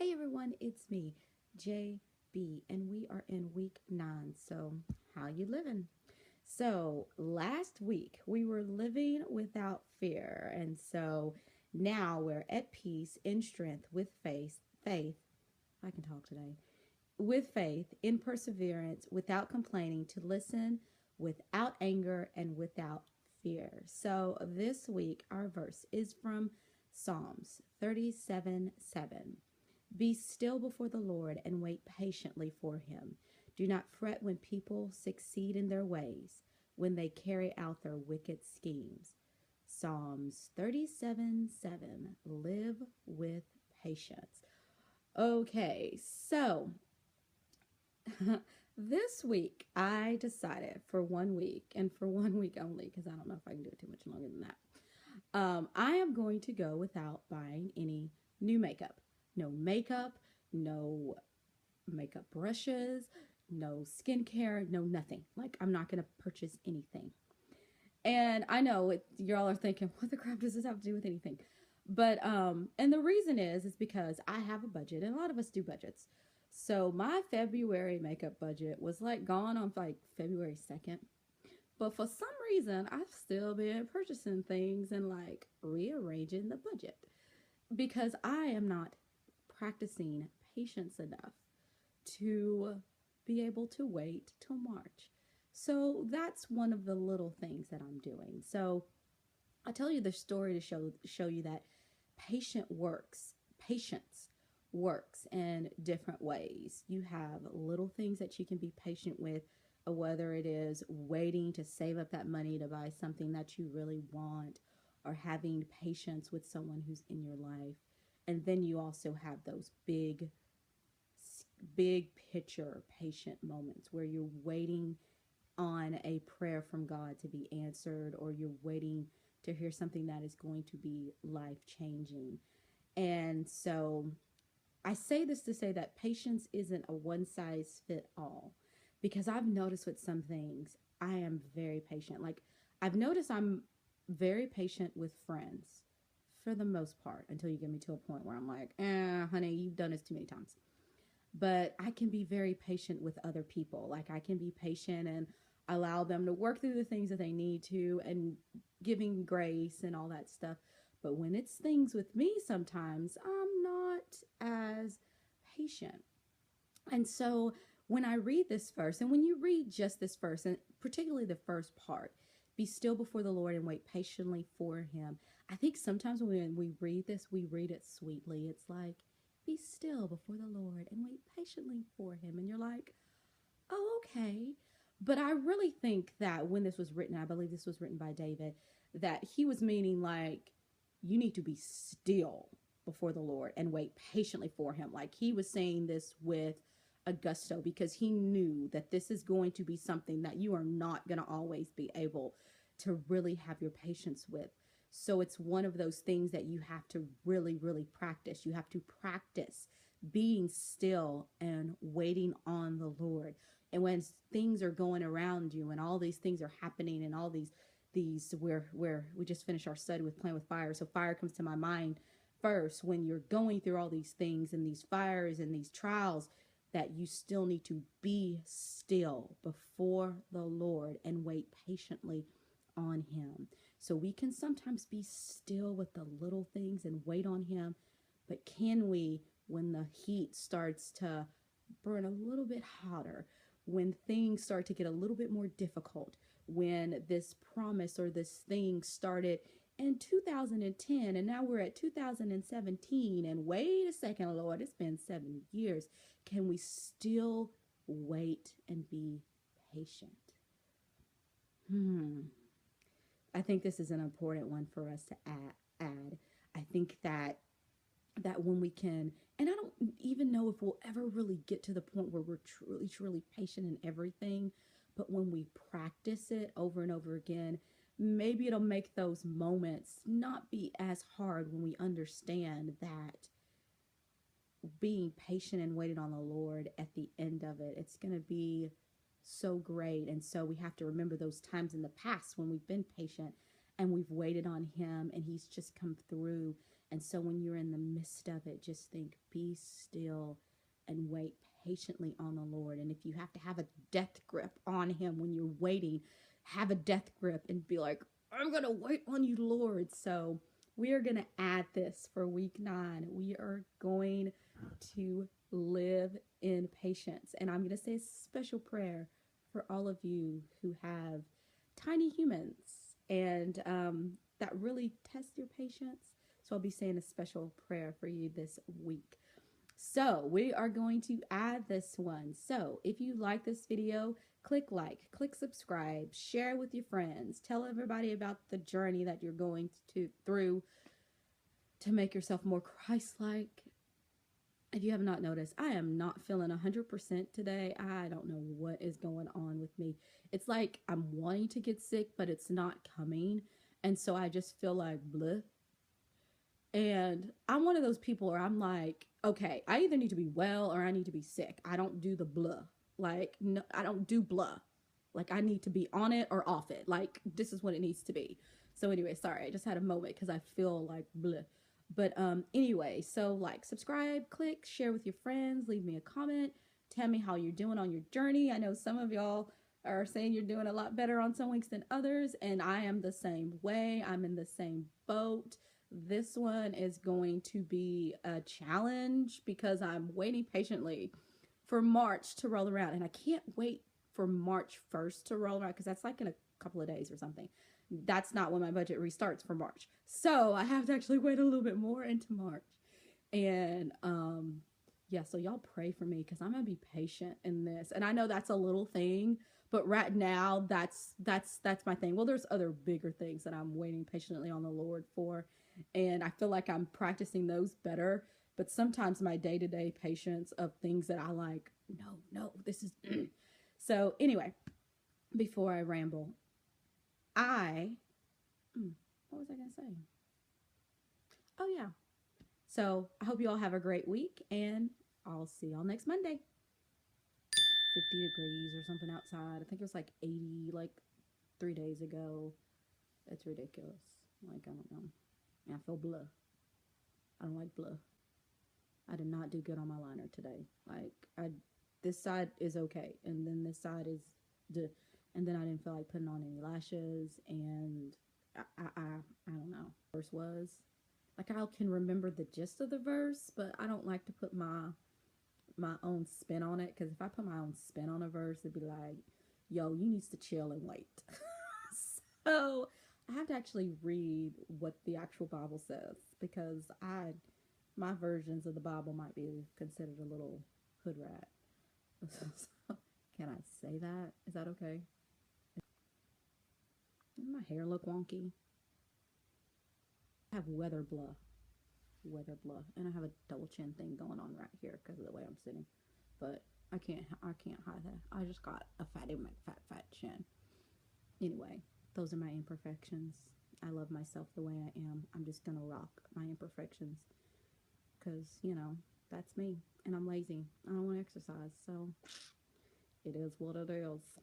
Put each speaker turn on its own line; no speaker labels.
Hey everyone, it's me, JB, and we are in week 9. So, how you living? So, last week we were living without fear, and so now we're at peace in strength with faith, I can talk today. With faith, in perseverance, without complaining, to listen without anger and without fear. So, this week our verse is from Psalms 37:7. Be still before the Lord and wait patiently for him. Do not fret when people succeed in their ways, when they carry out their wicked schemes. Psalms 37:7. Live with patience. Okay, so this week I decided for 1 week and for 1 week only, because I don't know if I can do it too much longer than that. I am going to go without buying any new makeup. No makeup, no makeup brushes, no skincare, no nothing. Like, I'm not going to purchase anything. And I know y'all are thinking, what the crap does this have to do with anything? And the reason is because I have a budget, and a lot of us do budgets. So my February makeup budget was like gone on like February 2nd. But for some reason, I've still been purchasing things and like rearranging the budget because I am not practicing patience enough to be able to wait till March. So that's one of the little things that I'm doing. So I'll tell you the story to show you that patience works in different ways. You have little things that you can be patient with, whether it is waiting to save up that money to buy something that you really want, or having patience with someone who's in your life. And then you also have those big picture patient moments where you're waiting on a prayer from God to be answered, or you're waiting to hear something that is going to be life changing. And so I say this to say that patience isn't a one size fit all, because I've noticed with some things I am very patient. Like, I've noticed I'm very patient with friends for the most part until you get me to a point where I'm like, honey, you've done this too many times. But I can be very patient with other people. Like, I can be patient and allow them to work through the things that they need to, and giving grace and all that stuff. But when it's things with me, sometimes I'm not as patient. And so when I read this verse, and when you read just this verse, and particularly the first part, be still before the Lord and wait patiently for him. I think sometimes when we read this, we read it sweetly. It's like, be still before the Lord and wait patiently for him. And you're like, oh, okay. But I really think that when this was written, I believe this was written by David, that he was meaning like, you need to be still before the Lord and wait patiently for him. Like, he was saying this with a gusto, because he knew that this is going to be something that you are not going to always be able to really have your patience with. So it's one of those things that you have to really, really practice. You have to practice being still and waiting on the Lord. And when things are going around you and all these things are happening, and all these where we just finished our study with playing with fire. So fire comes to my mind first. When you're going through all these things and these fires and these trials, that you still need to be still before the Lord and wait patiently on him. So we can sometimes be still with the little things and wait on him, but can we, when the heat starts to burn a little bit hotter, when things start to get a little bit more difficult, when this promise or this thing started in 2010 and now we're at 2017, and wait a second, Lord, it's been 7 years, can we still wait and be patient? I think this is an important one for us to add. I think that when we can, and I don't even know if we'll ever really get to the point where we're truly patient in everything, but when we practice it over and over again, maybe it'll make those moments not be as hard, when we understand that being patient and waiting on the Lord, at the end of it, it's going to be so great. And so we have to remember those times in the past when we've been patient and we've waited on him and he's just come through And so when you're in the midst of it, just think, be still and wait patiently on the Lord. And if you have to have a death grip on him when you're waiting, have a death grip and be like, I'm going to wait on you, Lord. So we are going to add this for week 9. We are going to live in patience. And I'm going to say a special prayer for all of you who have tiny humans and that really test your patience. So I'll be saying a special prayer for you this week. So we are going to add this one. So if you like this video, click like, click subscribe, share with your friends, tell everybody about the journey that you're going through to make yourself more Christ-like. If you have not noticed, I am not feeling 100% today. I don't know what is going on with me. It's like I'm wanting to get sick, but it's not coming. And so I just feel like bleh. And I'm one of those people where I'm like, okay, I either need to be well or I need to be sick. I don't do the blah. Like, no, I don't do blah. Like, I need to be on it or off it. Like, this is what it needs to be. So anyway, sorry, I just had a moment because I feel like bleh. But anyway, so like, subscribe, click, share with your friends, leave me a comment, tell me how you're doing on your journey. I know some of y'all are saying you're doing a lot better on some weeks than others, and I am the same way. I'm in the same boat. This one is going to be a challenge because I'm waiting patiently for March to roll around, and I can't wait for March 1st to roll around because that's like in a couple of days or something. That's not when my budget restarts for March. So I have to actually wait a little bit more into March. And yeah, so y'all pray for me because I'm gonna be patient in this. And I know that's a little thing, but right now that's my thing. Well, there's other bigger things that I'm waiting patiently on the Lord for. And I feel like I'm practicing those better. But sometimes my day-to-day patience of things that I like, no, this is so anyway, before I ramble, what was I going to say? Oh, yeah. So I hope you all have a great week, and I'll see y'all next Monday. 50 degrees or something outside. I think it was like 80, like 3 days ago. It's ridiculous. Like, I don't know. I feel blah. I don't like blah. I did not do good on my liner today. Like, this side is okay, and then this side is and then I didn't feel like putting on any lashes, and I don't know. Verse was like, I can remember the gist of the verse, but I don't like to put my own spin on it, because if I put my own spin on a verse, it'd be like, yo, you needs to chill and wait. So I have to actually read what the actual Bible says, because my versions of the Bible might be considered a little hood rat. Can I say that? Is that okay? Doesn't my hair look wonky? I have weather blah, and I have a double chin thing going on right here because of the way I'm sitting. But I can't hide that. I just got a fat chin. Anyway, those are my imperfections. I love myself the way I am. I'm just gonna rock my imperfections because, that's me, and I'm lazy. I don't want to exercise, so it is what it is.